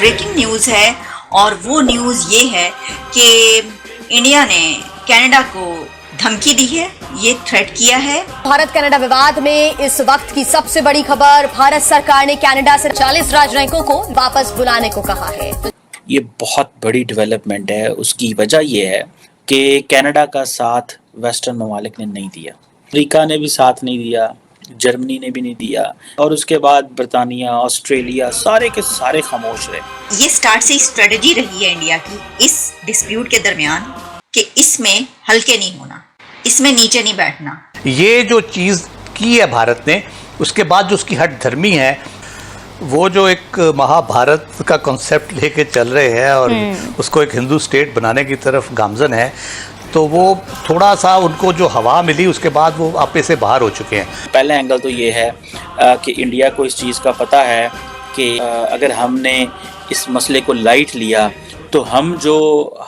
Breaking news है और वो न्यूज ये है कि इंडिया ने कनाडा को धमकी दी है, ये थ्रेट किया है। भारत कनाडा विवाद में इस वक्त की सबसे बड़ी खबर, भारत सरकार ने कनाडा से 40 राजनयिकों को वापस बुलाने को कहा है। ये बहुत बड़ी डेवलपमेंट है। उसकी वजह ये है कि कनाडा का साथ वेस्टर्न ममालिक ने नहीं दिया, अमेरिका ने भी साथ नहीं दिया, जर्मनी ने भी नहीं दिया, और उसके बाद ब्रिटानिया, ऑस्ट्रेलिया, सारे के सारे खामोश रहे। ये स्टार्ट से स्ट्रेटजी रही है इंडिया की इस डिस्प्यूट के दरमियान कि इसमें हल्के नहीं होना, इसमें नीचे नहीं बैठना। ये जो चीज़ की है भारत ने, उसके बाद जो उसकी हट धर्मी है, वो जो एक महाभारत का कॉन्सेप्ट लेके चल रहे हैं और उसको एक हिंदू स्टेट बनाने की तरफ गामजन है, तो वो थोड़ा सा उनको जो हवा मिली उसके बाद वो आपे से बाहर हो चुके हैं। पहला एंगल तो ये है कि इंडिया को इस चीज़ का पता है कि अगर हमने इस मसले को लाइट लिया तो हम जो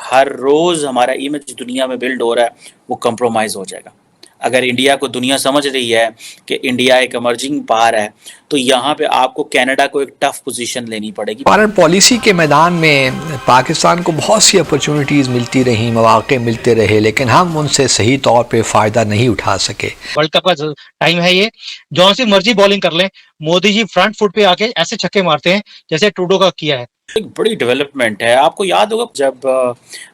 हर रोज़ हमारा इमेज दुनिया में बिल्ड हो रहा है वो कंप्रोमाइज़ हो जाएगा। अगर इंडिया को दुनिया समझ रही है कि इंडिया एक इमर्जिंग पावर है, तो यहाँ पे आपको कनाडा को एक टफ पोजीशन लेनी पड़ेगी। फॉरेन पॉलिसी के मैदान में पाकिस्तान को बहुत सी अपॉर्चुनिटीज़ मिलती रही, मौके मिलते रहे, लेकिन हम उनसे सही तौर पे फ़ायदा नहीं उठा सके। वर्ल्ड कप का टाइम है, ये जौन सी मर्जी बॉलिंग कर लें, मोदी जी फ्रंट फुट पे आके ऐसे छक्के मारते हैं जैसे ट्रूडो का किया है। एक बड़ी डेवलपमेंट है। आपको याद होगा जब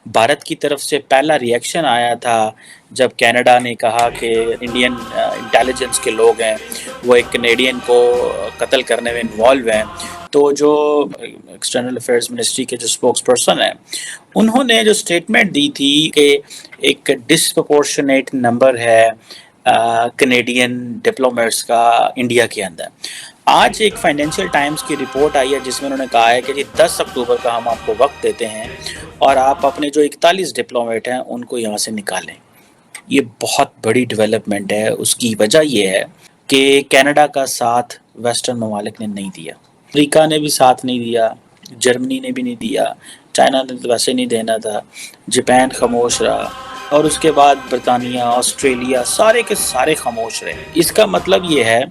भारत की तरफ से पहला रिएक्शन आया था, जब कनाडा ने कहा कि इंडियन इंटेलिजेंस के लोग हैं वो एक कनेडियन को कत्ल करने में इन्वॉल्व हैं, तो जो एक्सटर्नल अफेयर्स मिनिस्ट्री के जो स्पोक्स पर्सन हैं उन्होंने जो स्टेटमेंट दी थी कि एक डिस्प्रपोर्शनेट नंबर है कनेडियन डिप्लोमेट्स का इंडिया के अंदर। आज एक फाइनेंशियल टाइम्स की रिपोर्ट आई है जिसमें उन्होंने कहा है कि जी 10 अक्टूबर का हम आपको वक्त देते हैं और आप अपने जो 41 डिप्लोमेट हैं उनको यहाँ से निकालें। ये बहुत बड़ी डेवलपमेंट है। उसकी वजह ये है कि कनाडा का साथ वेस्टर्न ममालिक ने नहीं दिया, अमेरिका ने भी साथ नहीं दिया, जर्मनी ने भी नहीं दिया, चाइना ने तो वैसे नहीं देना था, जापान खामोश रहा, और उसके बाद ब्रिटानिया, ऑस्ट्रेलिया, सारे के सारे खामोश रहे। इसका मतलब ये है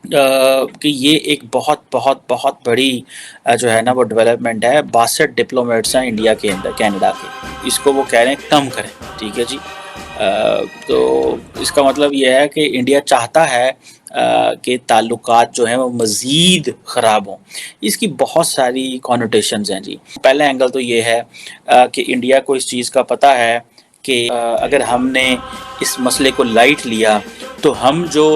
कि ये एक बहुत बहुत बहुत बड़ी जो है ना वो डेवलपमेंट है। 62 डिप्लोमेट्स हैं इंडिया के अंदर, कनाडा के, इसको वो कह रहे हैं कम करें, ठीक है जी। तो इसका मतलब ये है कि इंडिया चाहता है कि ताल्लुकात जो हैं वो मज़ीद ख़राब हों। इसकी बहुत सारी कॉनोटेशंस हैं जी। पहला एंगल तो ये है कि इंडिया को इस चीज़ का पता है कि अगर हमने इस मसले को लाइट लिया तो हम जो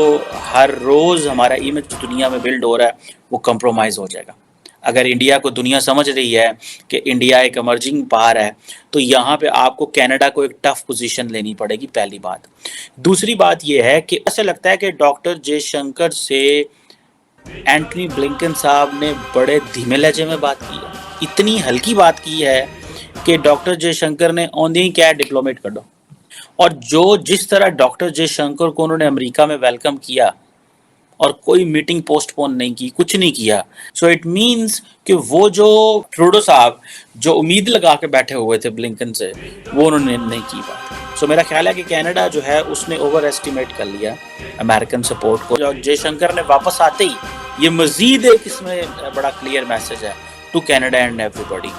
हर रोज़ हमारा इमेज दुनिया में बिल्ड हो रहा है वो कंप्रोमाइज़ हो जाएगा। अगर इंडिया को दुनिया समझ रही है कि इंडिया एक इमर्जिंग पावर है, तो यहाँ पे आपको कनाडा को एक टफ पोजीशन लेनी पड़ेगी, पहली बात। दूसरी बात यह है कि ऐसा लगता है कि डॉक्टर जयशंकर से एंटनी ब्लिंकन साहब ने बड़े धीमे लहजे में बात की है, इतनी हल्की बात की है कि डॉक्टर जयशंकर ने औंधे ही क्या डिप्लोमेट कर दो। और जो जिस तरह डॉक्टर जयशंकर को उन्होंने अमेरिका में वेलकम किया और कोई मीटिंग पोस्टपोन नहीं की, कुछ नहीं किया, सो इट मींस कि वो जो ट्रूडो साहब जो उम्मीद लगा के बैठे हुए थे ब्लिंकन से, वो उन्होंने नहीं की बात। सो मेरा ख्याल है कि कनाडा जो है उसने ओवर एस्टिमेट कर लिया अमेरिकन सपोर्ट को। और जयशंकर ने वापस आते ही ये मजीद एक इसमें बड़ा क्लियर मैसेज है टू कनाडा एंड एवरीबॉडी।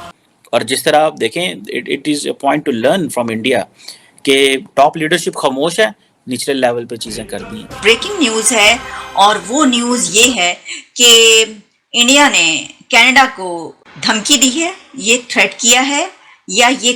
और जिस तरह आप देखें, it is a point two learn from India कि टॉप लीडरशिप खामोश है, निचले लेवल पे चीज़ें कर दी हैं। ब्रेकिंग न्यूज है और वो न्यूज ये है कि इंडिया ने कनाडा को धमकी दी है, ये थ्रेट किया है या ये